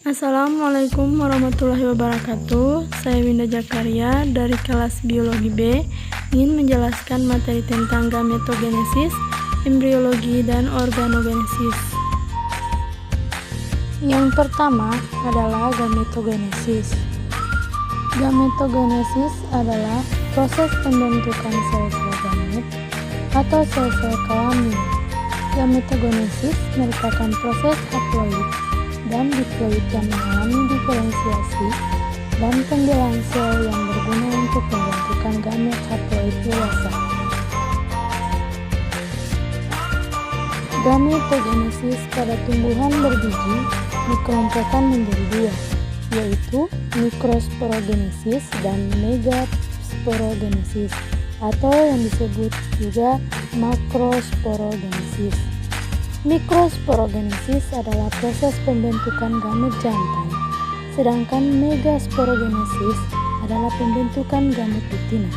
Assalamualaikum warahmatullahi wabarakatuh. Saya Winda Jakaria dari kelas Biologi B ingin menjelaskan materi tentang gametogenesis, embriologi, dan organogenesis. Yang pertama adalah gametogenesis. Gametogenesis adalah proses pembentukan sel-sel gamet atau sel-sel kelamin. Gametogenesis merupakan proses haploid dan diploid yang mengalami diferensiasi dan pembelaan sel yang berguna untuk pembentukan gamet haploid dewasa. Gametogenesis pada tumbuhan berbiji dikelompokkan menjadi dua, yaitu mikrosporogenesis dan megasporogenesis, atau yang disebut juga makrosporogenesis. Mikrosporogenesis adalah proses pembentukan gamet jantan, sedangkan megasporogenesis adalah pembentukan gamet betina.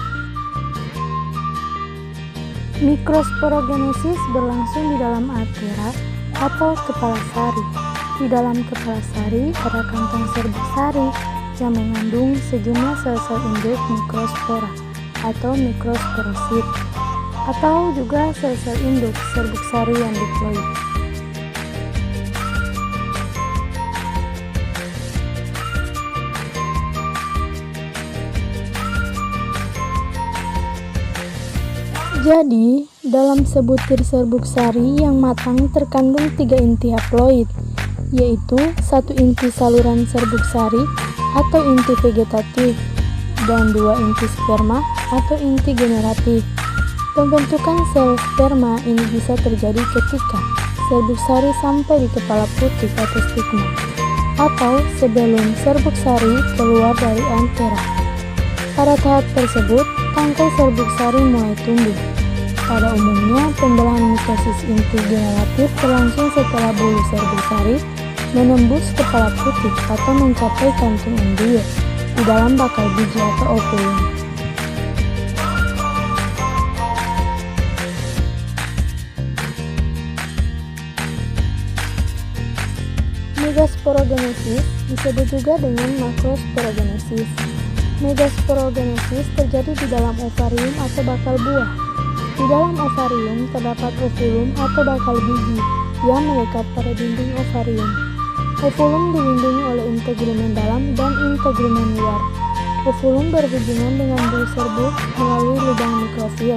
Mikrosporogenesis berlangsung di dalam artera atau kepala sari. Di dalam kepala sari ada kantong serbuk sari yang mengandung sejumlah sel-sel induk mikrospora atau mikrosporosit, atau juga sel-sel induk serbuk sari yang diploid. Jadi, dalam sebutir serbuk sari yang matang terkandung 3 inti haploid, yaitu 1 inti saluran serbuk sari atau inti vegetatif, dan 2 inti sperma atau inti generatif. Pembentukan sel sperma ini bisa terjadi ketika serbuk sari sampai di kepala putih atau stigma, atau sebelum serbuk sari keluar dari antera. Pada tahap tersebut, tangkai serbuk sari mulai tumbuh. Pada umumnya, pembelahan mitosis inti generatif berlangsung setelah bulu serbuk sari menembus kepala putih atau mencapai kantung embrio di dalam bakal biji atau ovulum. Megasporogenesis disebut juga dengan makrosporogenesis. Megasporogenesis terjadi di dalam ovarium atau bakal buah. Di dalam ovarium terdapat ovulum atau bakal biji yang melekat pada dinding ovarium. Ovulum dilindungi oleh integrumen dalam dan integrumen luar. Ovulum berhubungan dengan bulu serbuk melalui lubang mikrofil.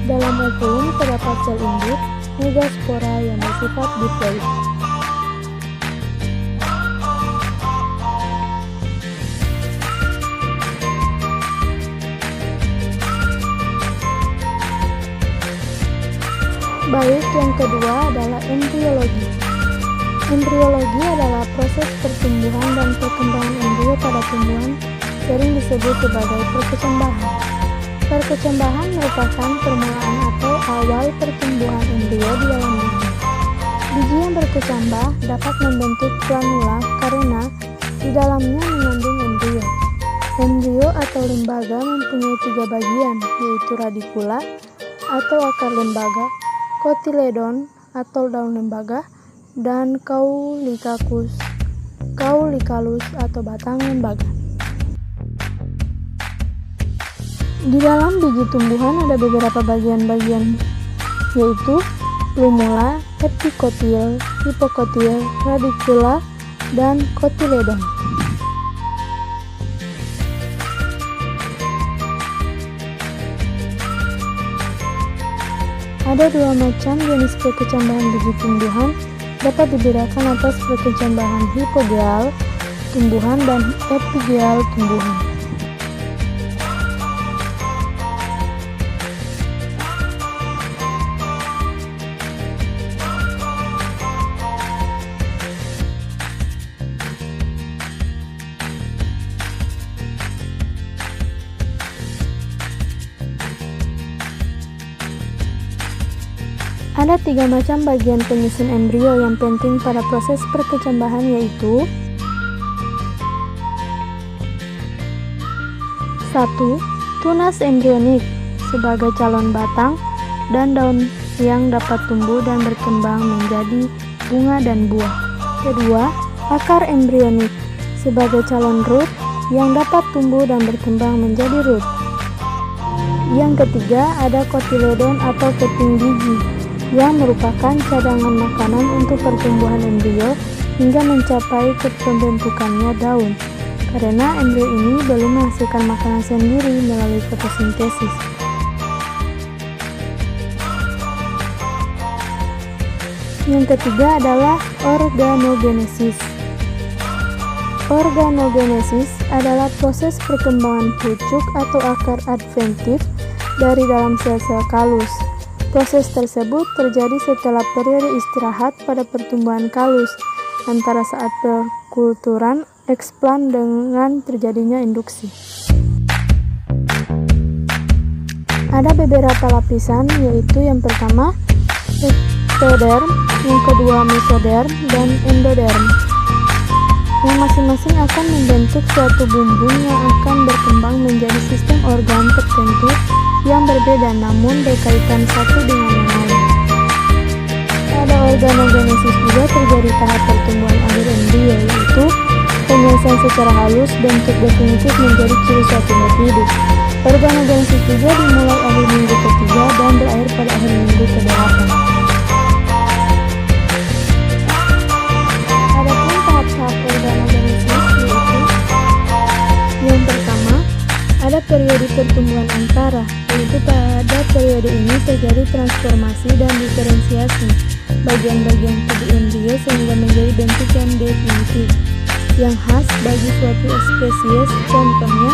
Dalam ovulum terdapat sel induk megaspora yang bersifat diploid. Baik, yang kedua adalah embriologi. Embriologi adalah proses pertumbuhan dan perkembangan embrio pada tumbuhan, sering disebut sebagai perkecambahan. Perkecambahan merupakan permulaan atau awal pertumbuhan embrio di dalam biji. Biji yang berkecambah dapat membentuk planula karena di dalamnya mengandung embrio. Embrio atau lembaga mempunyai 3 bagian, yaitu radikula atau akar lembaga, kotiledon atau daun lembaga, dan kaulikalus atau batang lembaga. Di dalam biji tumbuhan ada beberapa bagian-bagian, yaitu plumula, epikotil, hipokotil, radikula, dan kotiledon. Ada 2 macam jenis perkecambahan biji tumbuhan, dapat dibedakan atas perkecambahan hipogeal tumbuhan dan epigeal tumbuhan. Ada 3 macam bagian penyusun embrio yang penting pada proses perkecambahan, yaitu 1. Tunas embrionik sebagai calon batang dan daun yang dapat tumbuh dan berkembang menjadi bunga dan buah. Kedua, Akar embrionik sebagai calon root yang dapat tumbuh dan berkembang menjadi root. Yang ketiga, ada kotiledon atau keping gigi yang merupakan cadangan makanan untuk pertumbuhan embrio hingga mencapai ke pembentukannya daun, karena embrio ini belum menghasilkan makanan sendiri melalui fotosintesis. Yang ketiga adalah organogenesis. Organogenesis adalah proses perkembangan pucuk atau akar adventif dari dalam sel-sel kalus. Proses tersebut terjadi setelah periode istirahat pada pertumbuhan kalus antara saat perkulturan eksplan dengan terjadinya induksi. Ada beberapa lapisan, yaitu yang pertama ektoderm, yang kedua mesoderm, dan endoderm, yang masing-masing akan membentuk suatu bumbung yang akan berkembang menjadi sistem organ tertentu yang berbeda namun berkaitan satu dengan yang lain. Pada organogenesis juga terjadi tahap pertumbuhan akhir embrio, yaitu penyelesaian secara halus bentuk definitif menjadi ciri suatu individu. Organogenesis juga dimulai akhir minggu ketiga dan berakhir pada akhir minggu ke-8. Adapun tahap-tahap organogenesis yaitu yang pertama, ada periode pertumbuhan antara, yaitu pada periode ini terjadi transformasi dan diferensiasi bagian-bagian tubuh embrio sehingga menjadi bentuk yang definitif, yang khas bagi suatu spesies, contohnya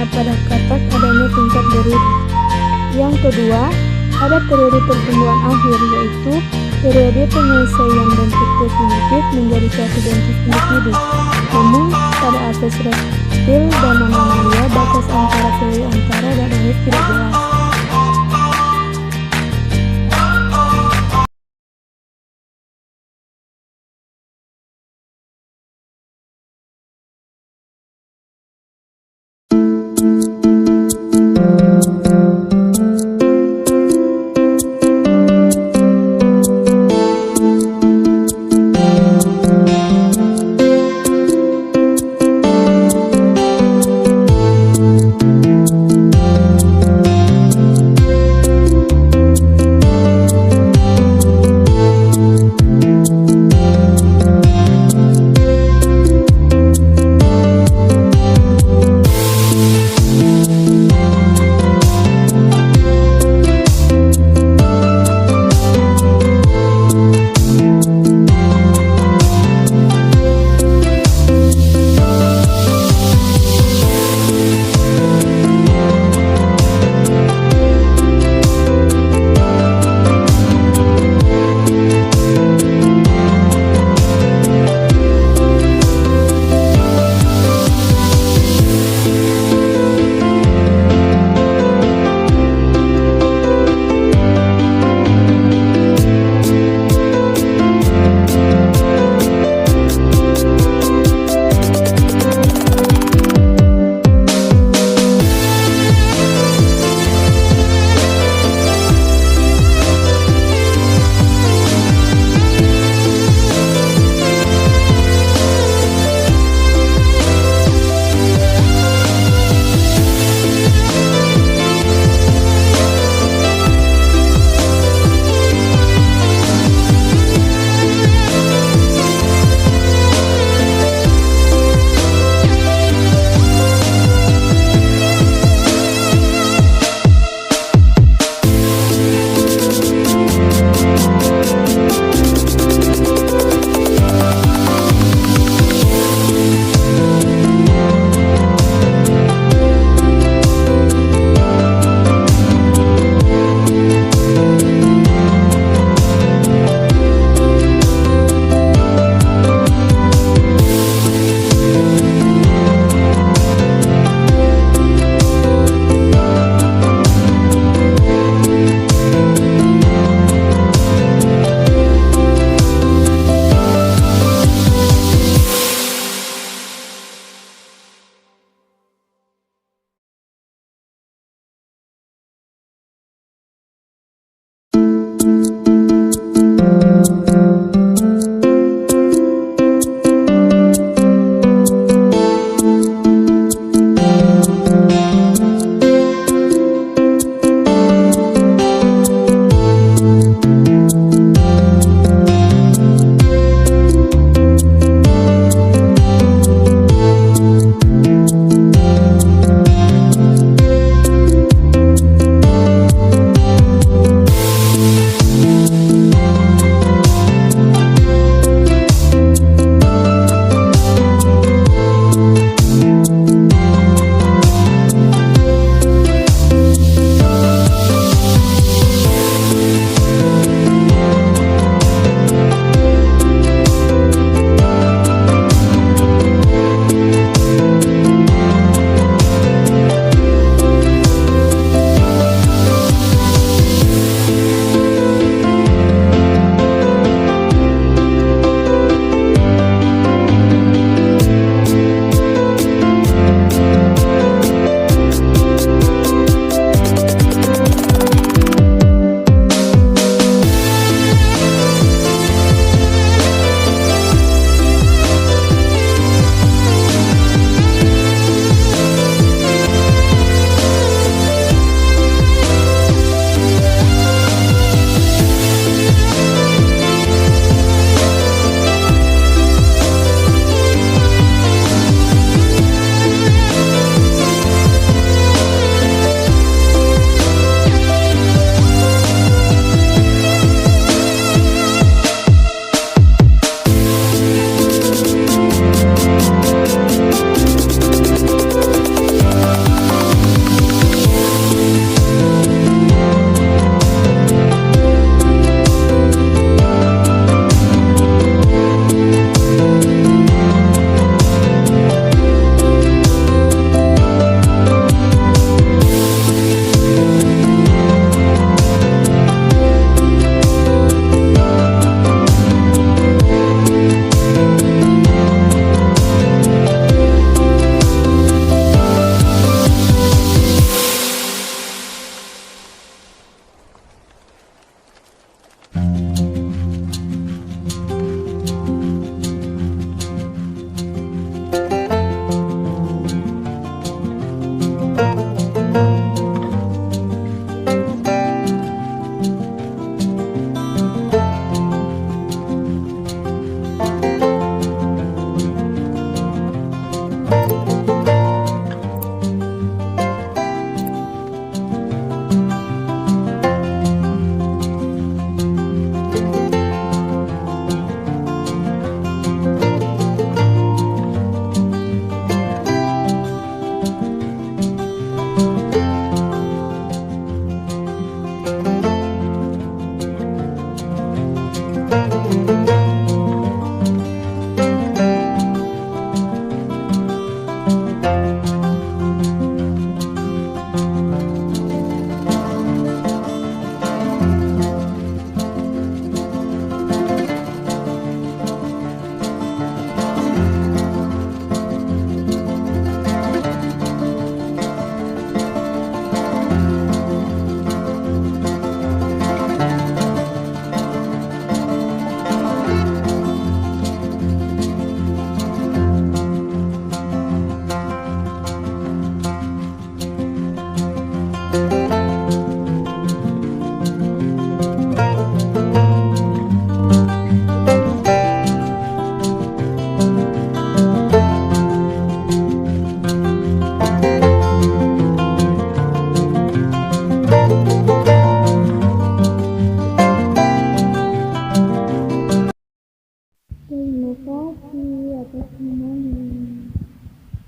pada katak adanya tingkat beruri. Yang kedua, ada periode pertumbuhan akhir, yaitu periode penyelesaian bentuk definitif menjadi suatu bentuk individu. Namun, pada Apis reptil dan mamalia, batas antara periode antara dan akhir tidak jelas. kasih atas semuanya.